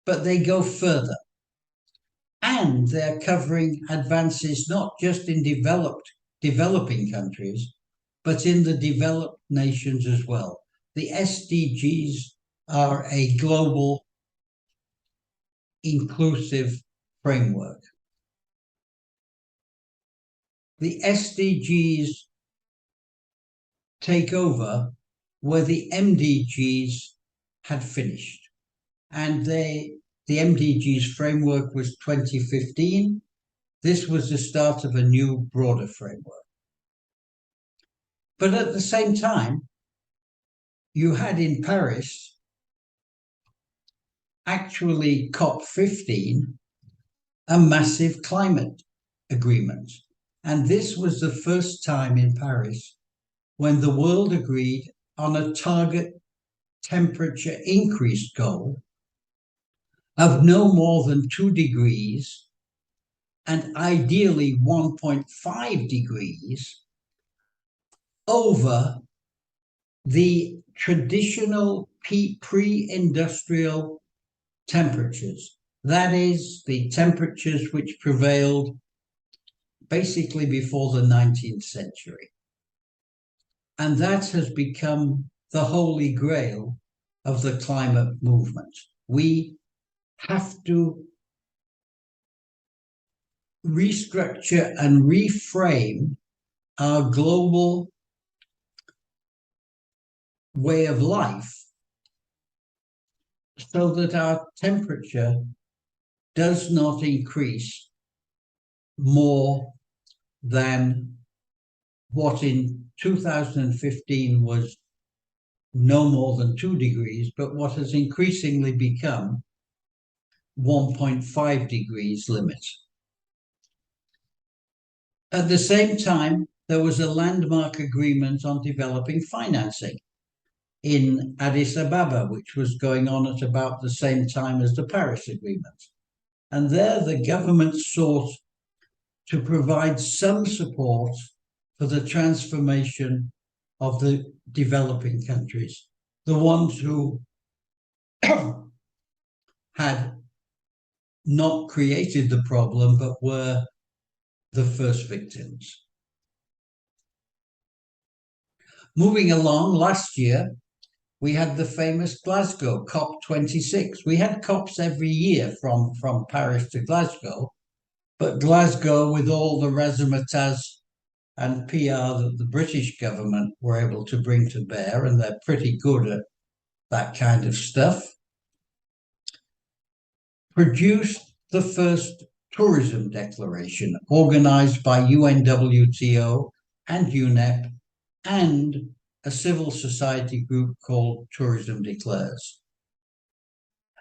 but they go further. And they're covering advances not just in developing countries, but in the developed nations as well. The SDGs are a global, inclusive framework. The SDGs take over where the MDGs had finished. And the MDGs framework was 2015. This was the start of a new, broader framework. But at the same time, you had in Paris actually COP15, a massive climate agreement. And this was the first time in Paris when the world agreed on a target temperature increase goal of no more than 2 degrees and ideally 1.5 degrees over the traditional pre-industrial temperatures. That is, the temperatures which prevailed basically before the 19th century. And that has become the holy grail of the climate movement. We have to restructure and reframe our global way of life so that our temperature does not increase more than what in 2015 was no more than 2 degrees, but what has increasingly become 1.5 degrees limit. At the same time, there was a landmark agreement on developing financing in Addis Ababa, which was going on at about the same time as the Paris Agreement. And there the government sought to provide some support for the transformation of the developing countries, the ones who had not created the problem, but were the first victims. Moving along, last year, we had the famous Glasgow COP26. We had COPs every year from Paris to Glasgow, but Glasgow, with all the razzmatazz and PR that the British government were able to bring to bear, and they're pretty good at that kind of stuff, produced the first tourism declaration organized by UNWTO and UNEP and a civil society group called Tourism Declares.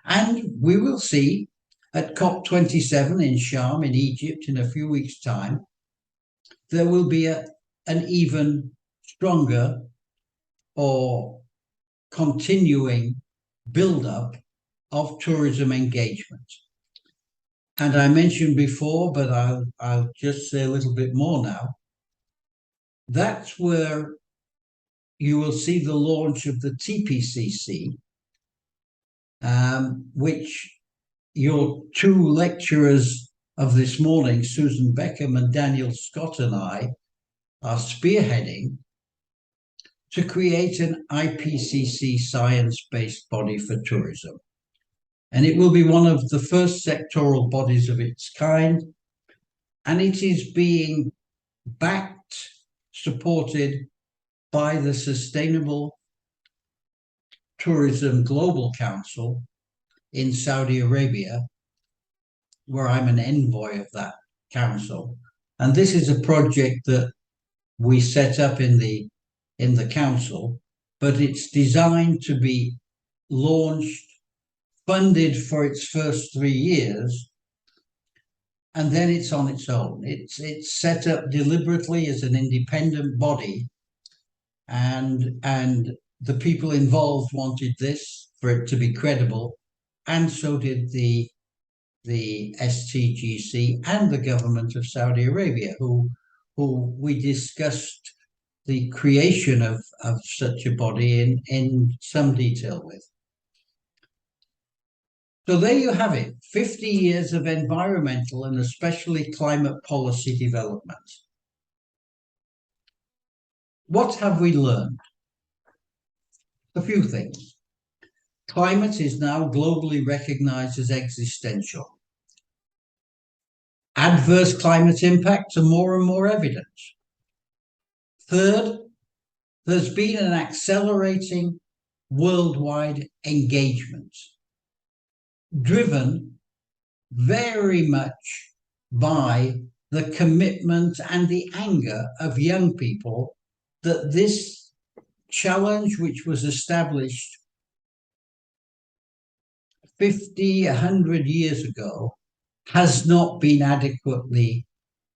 And we will see at COP27 in Sharm in Egypt in a few weeks' time, there will be an even stronger or continuing build-up of tourism engagement. And I mentioned before, but I'll just say a little bit more now. That's where you will see the launch of the TPCC, which your two lecturers of this morning, Susan Beckham and Daniel Scott, and I are spearheading to create an IPCC science-based body for tourism. And it will be one of the first sectoral bodies of its kind, and it is being backed, supported by the Sustainable Tourism Global Council in Saudi Arabia, where I'm an envoy of that council. And this is a project that we set up in the council, but it's designed to be launched, funded for its first 3 years, and then it's on its own. It's set up deliberately as an independent body, and the people involved wanted this for it to be credible, and so did the STGC and the government of Saudi Arabia, who we discussed the creation of such a body in some detail with. So there you have it, 50 years of environmental and especially climate policy development. What have we learned? A few things. Climate is now globally recognized as existential. Adverse climate impacts are more and more evident. Third, there's been an accelerating worldwide engagement, driven very much by the commitment and the anger of young people that this challenge, which was established 50, 100 years ago, has not been adequately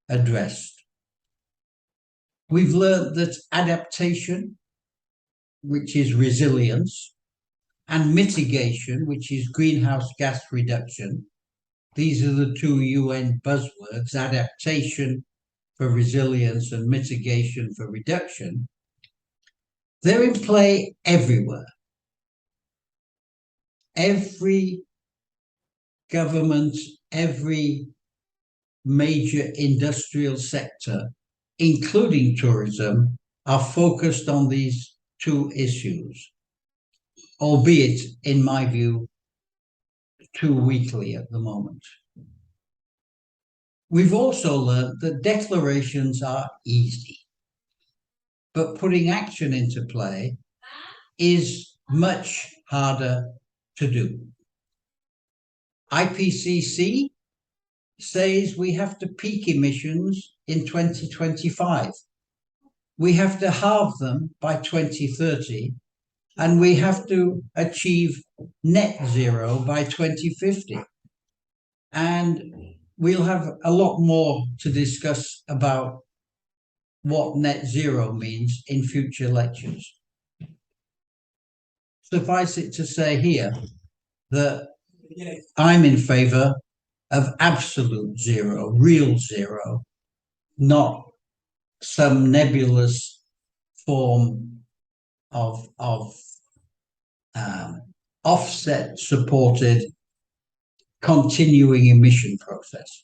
addressed. We've learned that adaptation, which is resilience, and mitigation, which is greenhouse gas reduction, these are the two UN buzzwords, adaptation for resilience and mitigation for reduction. They're in play everywhere. Every government, every major industrial sector, including tourism, are focused on these two issues, albeit, in my view, too weakly at the moment. We've also learned that declarations are easy, but putting action into play is much harder to do. IPCC says we have to peak emissions in 2025. We have to halve them by 2030, and we have to achieve net zero by 2050. And we'll have a lot more to discuss about what net zero means in future lectures. Suffice it to say here that I'm in favor of absolute zero, real zero, not some nebulous form of offset supported continuing emission process?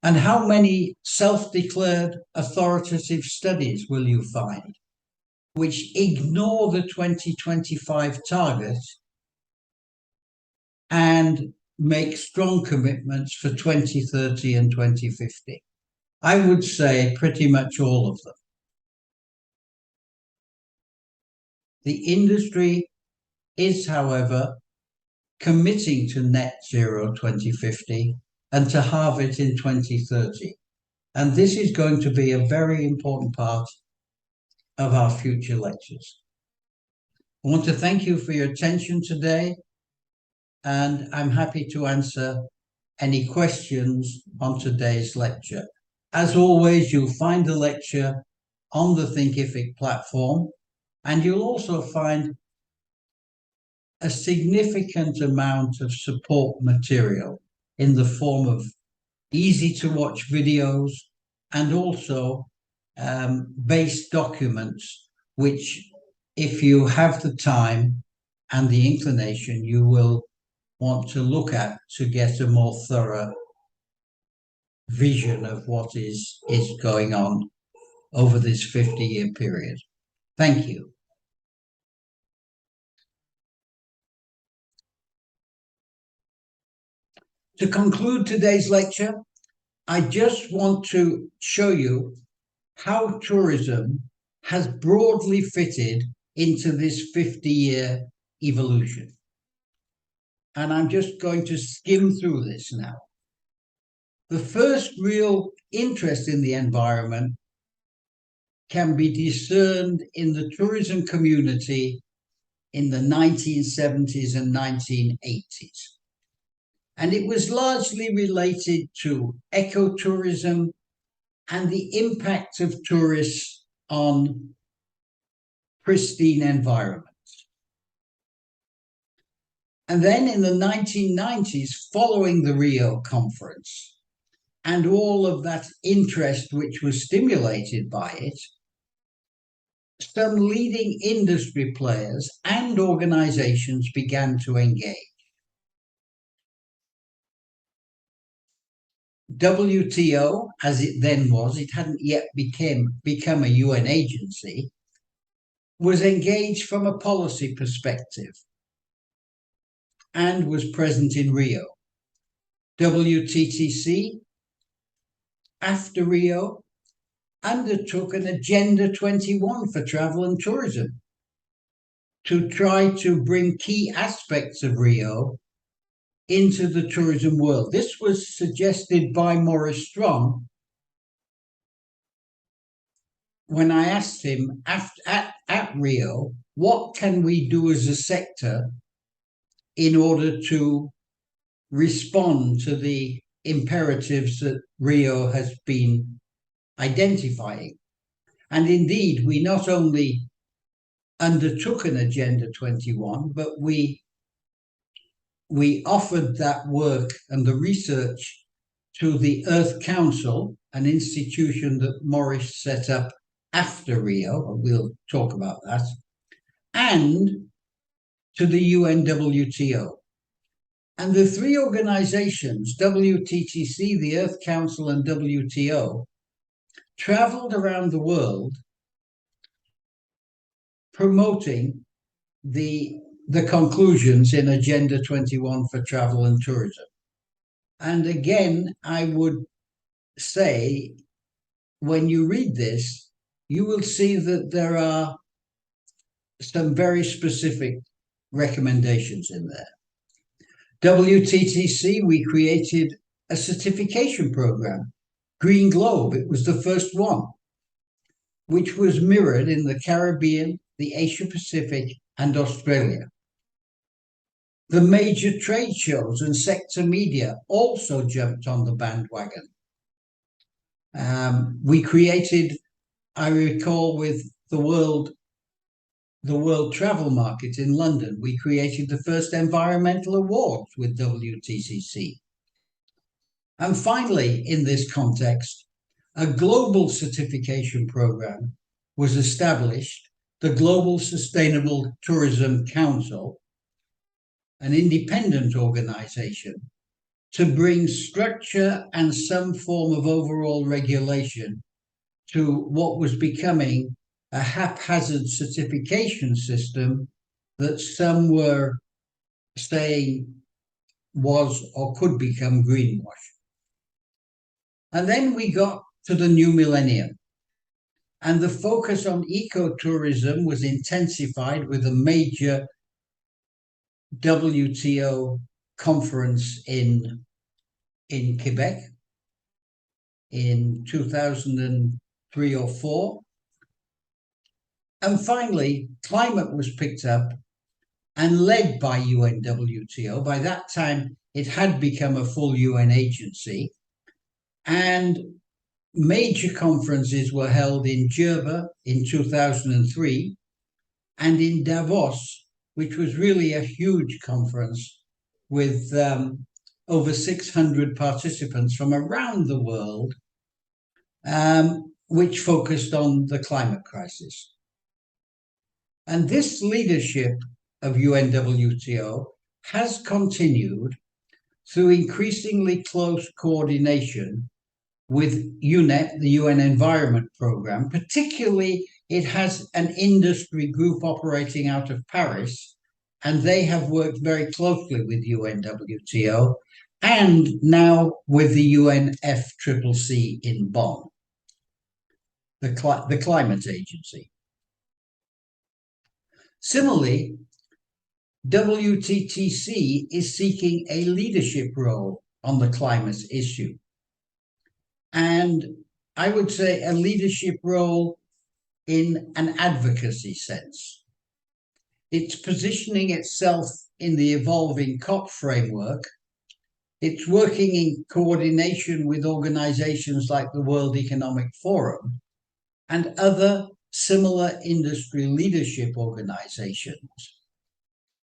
And how many self-declared authoritative studies will you find which ignore the 2025 target and make strong commitments for 2030 and 2050? I would say pretty much all of them. The industry is, however, committing to net zero 2050 and to halve it in 2030. And this is going to be a very important part of our future lectures. I want to thank you for your attention today, and I'm happy to answer any questions on today's lecture. As always, you'll find the lecture on the Thinkific platform, and you'll also find a significant amount of support material in the form of easy-to-watch videos and also base documents, which, if you have the time and the inclination, you will want to look at to get a more thorough vision of what is going on over this 50-year period. Thank you. To conclude today's lecture, I just want to show you how tourism has broadly fitted into this 50-year evolution. And I'm just going to skim through this now. The first real interest in the environment can be discerned in the tourism community in the 1970s and 1980s. And it was largely related to ecotourism and the impact of tourists on pristine environments. And then in the 1990s, following the Rio conference and all of that interest which was stimulated by it, some leading industry players and organizations began to engage. WTO, as it then was, it hadn't yet become a UN agency, was engaged from a policy perspective and was present in Rio. WTTC, after Rio, undertook an Agenda 21 for travel and tourism to try to bring key aspects of Rio into the tourism world. This was suggested by Maurice Strong when I asked him at Rio, what can we do as a sector in order to respond to the imperatives that Rio has been identifying? And indeed, we not only undertook an Agenda 21, but we offered that work and the research to the Earth Council, an institution that Maurice set up after Rio, and we'll talk about that, and to the UNWTO. And the three organizations, WTTC, the Earth Council, and WTO, traveled around the world promoting the conclusions in Agenda 21 for travel and tourism. And again, I would say, when you read this, you will see that there are some very specific recommendations in there. WTTC, we created a certification program, Green Globe. It was the first one, which was mirrored in the Caribbean, the Asia Pacific, and Australia. The major trade shows and sector media also jumped on the bandwagon. We created, I recall, with the World Travel Market in London, we created the first environmental awards with WTTC. And finally, in this context, a global certification program was established the Global Sustainable Tourism Council, an independent organization, to bring structure and some form of overall regulation to what was becoming a haphazard certification system that some were saying was or could become greenwash. And then we got to the new millennium, and the focus on ecotourism was intensified with a major WTO conference in Quebec in 2003 or 4. And finally, climate was picked up and led by UNWTO. By that time, it had become a full UN agency, and major conferences were held in Jerba in 2003 and in Davos, which was really a huge conference with over 600 participants from around the world, which focused on the climate crisis. And this leadership of UNWTO has continued through increasingly close coordination with UNEP, the UN Environment Programme. Particularly, it has an industry group operating out of Paris, and they have worked very closely with UNWTO and now with the UNFCCC in Bonn, the climate agency. Similarly, WTTC is seeking a leadership role on the climate issue. And I would say a leadership role in an advocacy sense. It's positioning itself in the evolving COP framework. It's working in coordination with organizations like the World Economic Forum and other similar industry leadership organizations,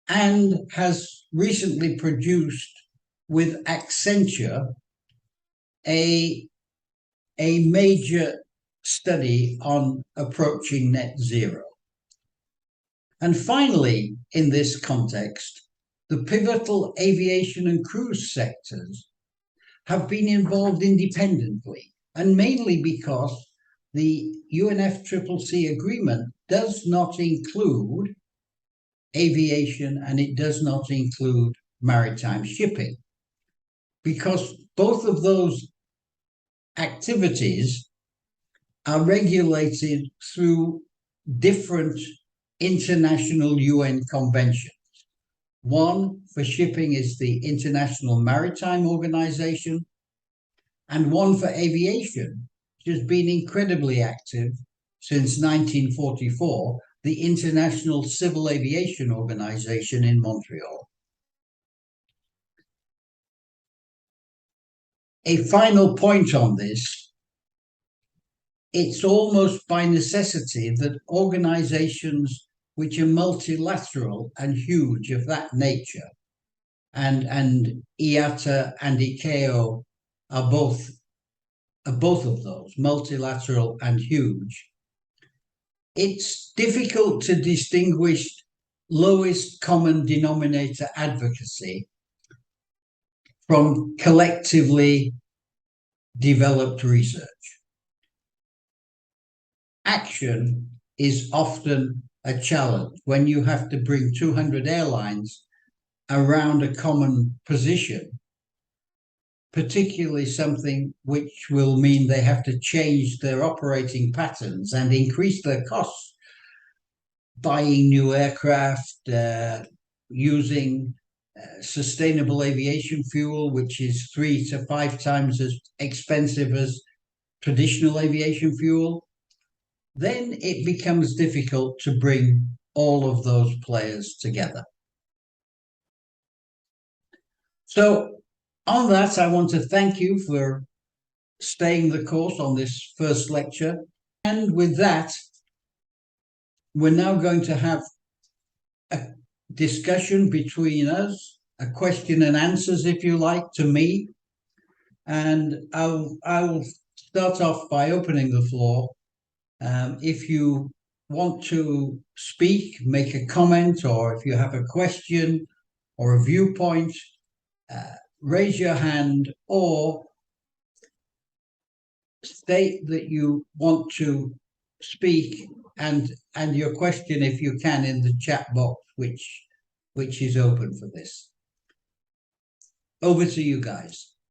and has recently produced with Accenture a major study on approaching net zero. And finally, in this context, the pivotal aviation and cruise sectors have been involved independently, and mainly because the UNFCCC agreement does not include aviation and it does not include maritime shipping, because both of those activities are regulated through different international UN conventions. One for shipping is the International Maritime Organization, and one for aviation, which has been incredibly active since 1944, the International Civil Aviation Organization in Montreal. A final point on this: it's almost by necessity that organizations which are multilateral and huge of that nature, and IATA and ICAO are both of those, multilateral and huge, it's difficult to distinguish lowest common denominator advocacy from collectively developed research. Action is often a challenge when you have to bring 200 airlines around a common position, particularly something which will mean they have to change their operating patterns and increase their costs, buying new aircraft, using sustainable aviation fuel, which is 3 to 5 times as expensive as traditional aviation fuel. Then it becomes difficult to bring all of those players together. So on that, I want to thank you for staying the course on this first lecture. And with that, we're now going to have a discussion between us, a question and answers, if you like, to me. And I will start off by opening the floor. If you want to speak, make a comment, or if you have a question or a viewpoint, raise your hand or state that you want to speak and your question, if you can, in the chat box, which is open for this. Over to you guys.